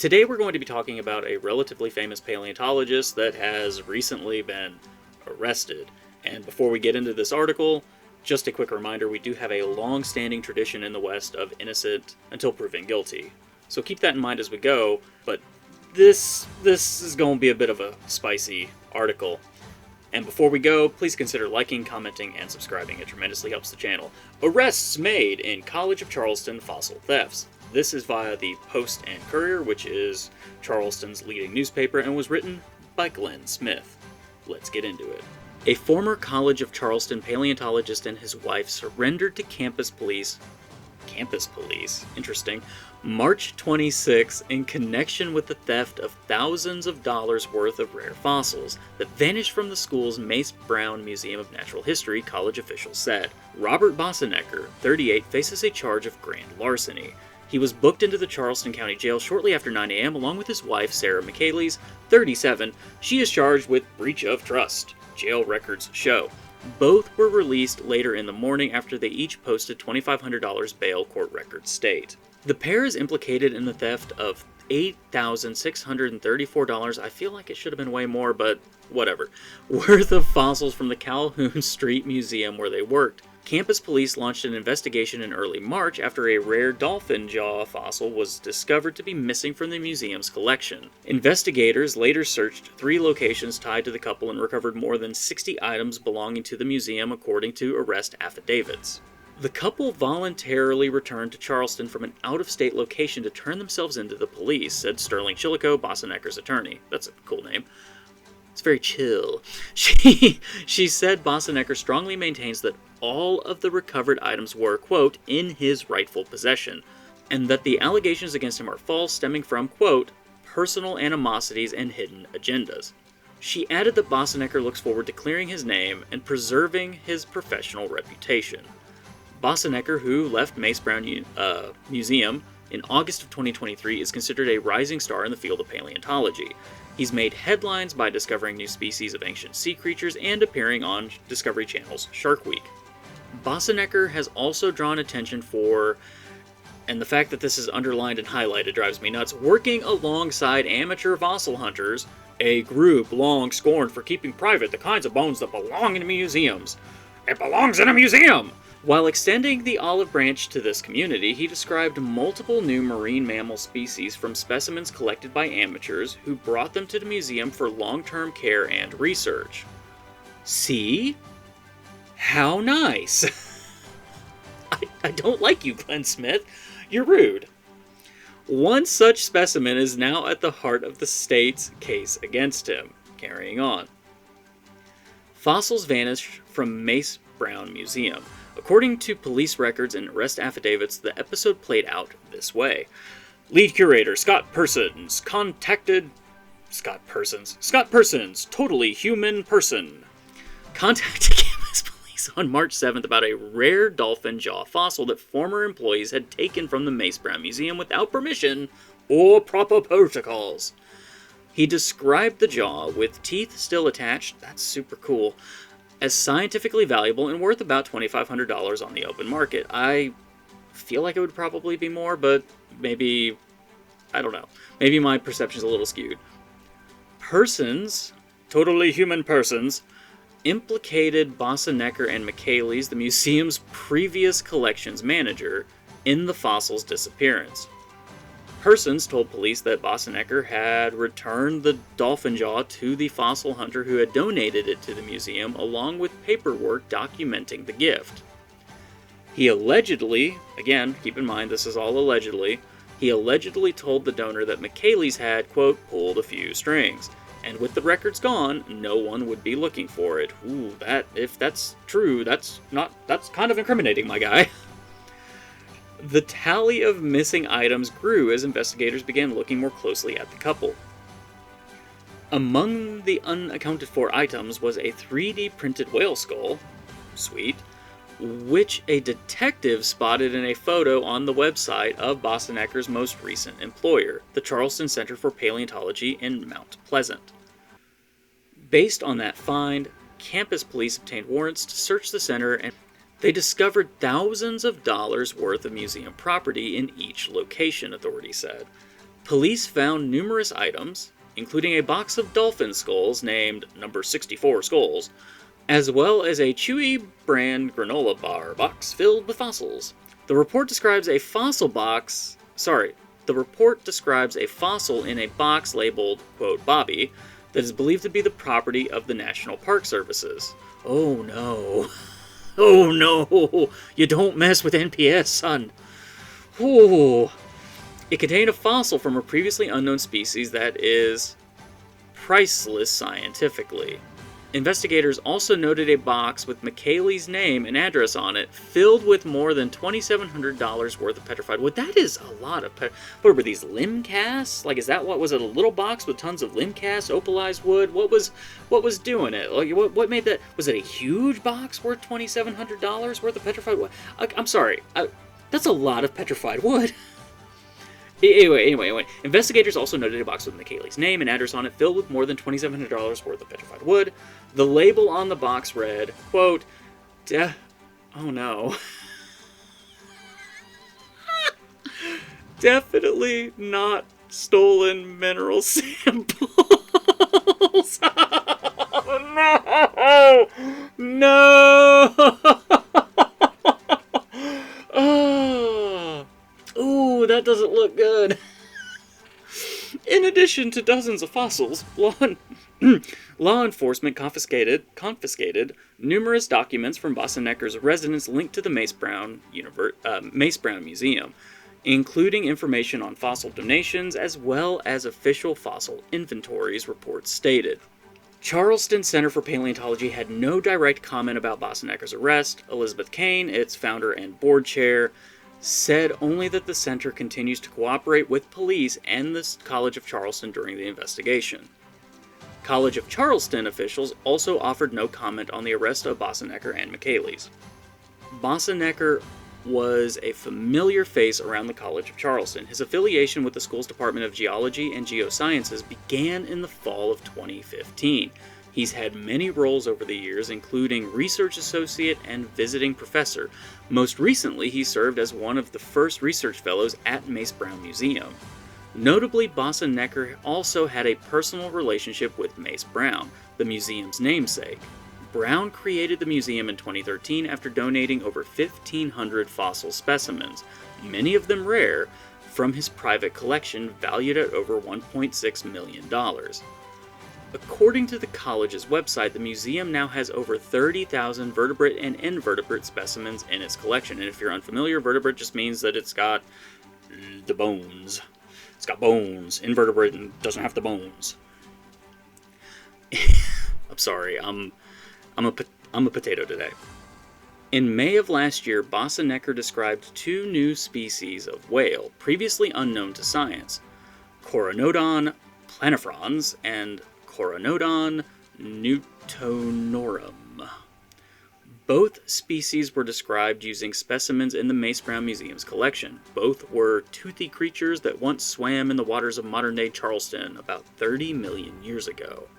Today we're going to be talking about a relatively famous paleontologist that has recently been arrested. And before we get into this article, just a quick reminder, we do have a long-standing tradition in the West of innocent until proven guilty. So keep that in mind as we go, but this is going to be a bit of a spicy article. And before we go, please consider liking, commenting, and subscribing. It tremendously helps the channel. Arrests made in College of Charleston fossil thefts. This is via the Post and Courier, which is Charleston's leading newspaper, and was written by Glenn Smith. Let's get into it. A former College of Charleston paleontologist and his wife surrendered to campus police, interesting, March 26 in connection with the theft of thousands of dollars worth of rare fossils that vanished from the school's Mace Brown Museum of Natural History, college officials said. Robert Boessenecker, 38, faces a charge of grand larceny. He was booked into the Charleston County Jail shortly after 9 a.m. along with his wife, Sarah McAleese, 37. She is charged with breach of trust, jail records show. Both were released later in the morning after they each posted $2,500 bail, court records state. The pair is implicated in the theft of $8,634, I feel like it should have been way more, but whatever, worth of fossils from the Calhoun Street Museum where they worked. Campus police launched an investigation in early March after a rare dolphin jaw fossil was discovered to be missing from the museum's collection. Investigators later searched 3 locations tied to the couple and recovered more than 60 items belonging to the museum, according to arrest affidavits. The couple voluntarily returned to Charleston from an out-of-state location to turn themselves into the police, said Sterling Chillico, Boessenecker's attorney. That's a cool name. It's very chill. She said Boessenecker strongly maintains that all of the recovered items were, quote, in his rightful possession, and that the allegations against him are false, stemming from, quote, personal animosities and hidden agendas. She added that Boessenecker looks forward to clearing his name and preserving his professional reputation. Boessenecker, who left Mace Brown Museum in August of 2023, is considered a rising star in the field of paleontology. He's made headlines by discovering new species of ancient sea creatures and appearing on Discovery Channel's Shark Week. Boessenecker has also drawn attention for, and the fact that this is underlined and highlighted drives me nuts, working alongside amateur fossil hunters, a group long scorned for keeping private the kinds of bones that belong in museums. It belongs in a museum! While extending the olive branch to this community, he described multiple new marine mammal species from specimens collected by amateurs who brought them to the museum for long-term care and research. See? How nice! I don't like you, Glenn Smith. You're rude. One such specimen is now at the heart of the state's case against him. Carrying on. Fossils vanished from Mace Brown Museum. According to police records and arrest affidavits, the episode played out this way. Lead curator Scott Persons contacted totally human person, contacted campus police on March 7th about a rare dolphin jaw fossil that former employees had taken from the Mace Brown Museum without permission or proper protocols. He described the jaw, with teeth still attached, that's super cool, as scientifically valuable and worth about $2,500 on the open market. I feel like it would probably be more, but maybe, I don't know. Maybe my perception's a little skewed. Persons, totally human persons, implicated Boessenecker and McAleese, the museum's previous collections manager, in the fossil's disappearance. Persons told police that Boessenecker had returned the dolphin jaw to the fossil hunter who had donated it to the museum, along with paperwork documenting the gift. He allegedly, again, keep in mind this is all allegedly, he allegedly told the donor that McAleese had, quote, pulled a few strings, and with the records gone, no one would be looking for it. Ooh, if that's true, that's kind of incriminating, my guy. The tally of missing items grew as investigators began looking more closely at the couple. Among the unaccounted for items was a 3D printed whale skull, sweet, which a detective spotted in a photo on the website of Boessenecker's most recent employer, the Charleston Center for Paleontology in Mount Pleasant. Based on that find, campus police obtained warrants to search the center, and they discovered thousands of dollars worth of museum property in each location, authorities said. Police found numerous items, including a box of dolphin skulls named number 64 skulls, as well as a Chewy brand granola bar box filled with fossils. The report describes a fossil in a box labeled, quote, Bobby, that is believed to be the property of the National Park Services. Oh no. Oh no. You don't mess with NPS, son. Ooh. It contained a fossil from a previously unknown species that is priceless scientifically. Investigators also noted a box with McKaylee's name and address on it, filled with more than $2,700 worth of petrified wood. That is a lot of what were these, limb casts? Like, is that what was it? A little box with tons of limb casts, opalized wood? What was doing it? Like, what made that? Was it a huge box worth $2,700 worth of petrified wood? I'm sorry, that's a lot of petrified wood. Anyway, investigators also noted a box with McKaylee's name and address on it, filled with more than $2,700 worth of petrified wood. The label on the box read, quote, oh no. Definitely not stolen mineral samples. Oh, no! No! Oh. Ooh, that doesn't look good. In addition to dozens of fossils, law enforcement confiscated numerous documents from Boessenecker's residence linked to the Mace Brown Museum, including information on fossil donations as well as official fossil inventories, reports stated. Charleston Center for Paleontology had no direct comment about Boessenecker's arrest. Elizabeth Kane, its founder and board chair, said only that the center continues to cooperate with police and the College of Charleston during the investigation. College of Charleston officials also offered no comment on the arrest of Boessenecker and McKaylee's. Boessenecker was a familiar face around the College of Charleston. His affiliation with the school's Department of Geology and Geosciences began in the fall of 2015. He's had many roles over the years, including research associate and visiting professor. Most recently, he served as one of the first research fellows at Mace Brown Museum. Notably, Boessenecker also had a personal relationship with Mace Brown, the museum's namesake. Brown created the museum in 2013 after donating over 1,500 fossil specimens, many of them rare, from his private collection valued at over $1.6 million. According to the college's website, the museum now has over 30,000 vertebrate and invertebrate specimens in its collection. And if you're unfamiliar, vertebrate just means that it's got the bones. It's got bones. Invertebrate doesn't have the bones. I'm sorry, I'm a potato today. In May of last year, Boessenecker described two new species of whale, previously unknown to science: Coronodon planifrons and Coronodon newtonorum. Both species were described using specimens in the Mace Brown Museum's collection. Both were toothy creatures that once swam in the waters of modern-day Charleston about 30 million years ago.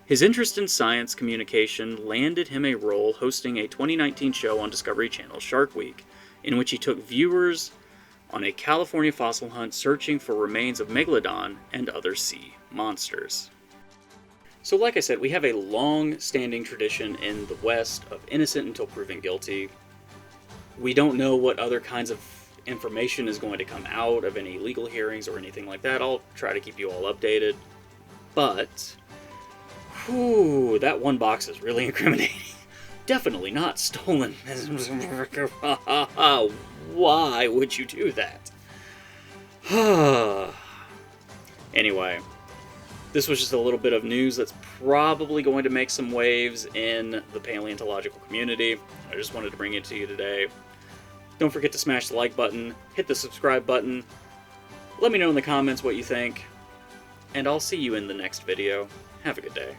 His interest in science communication landed him a role hosting a 2019 show on Discovery Channel's Shark Week, in which he took viewers on a California fossil hunt searching for remains of megalodon and other sea monsters. So like I said, we have a long-standing tradition in the West of innocent until proven guilty. We don't know what other kinds of information is going to come out of any legal hearings or anything like that. I'll try to keep you all updated. But, whew, that one box is really incriminating. Definitely not stolen. Why would you do that? Anyway, this was just a little bit of news that's probably going to make some waves in the paleontological community. I just wanted to bring it to you today. Don't forget to smash the like button, hit the subscribe button, let me know in the comments what you think, and I'll see you in the next video. Have a good day.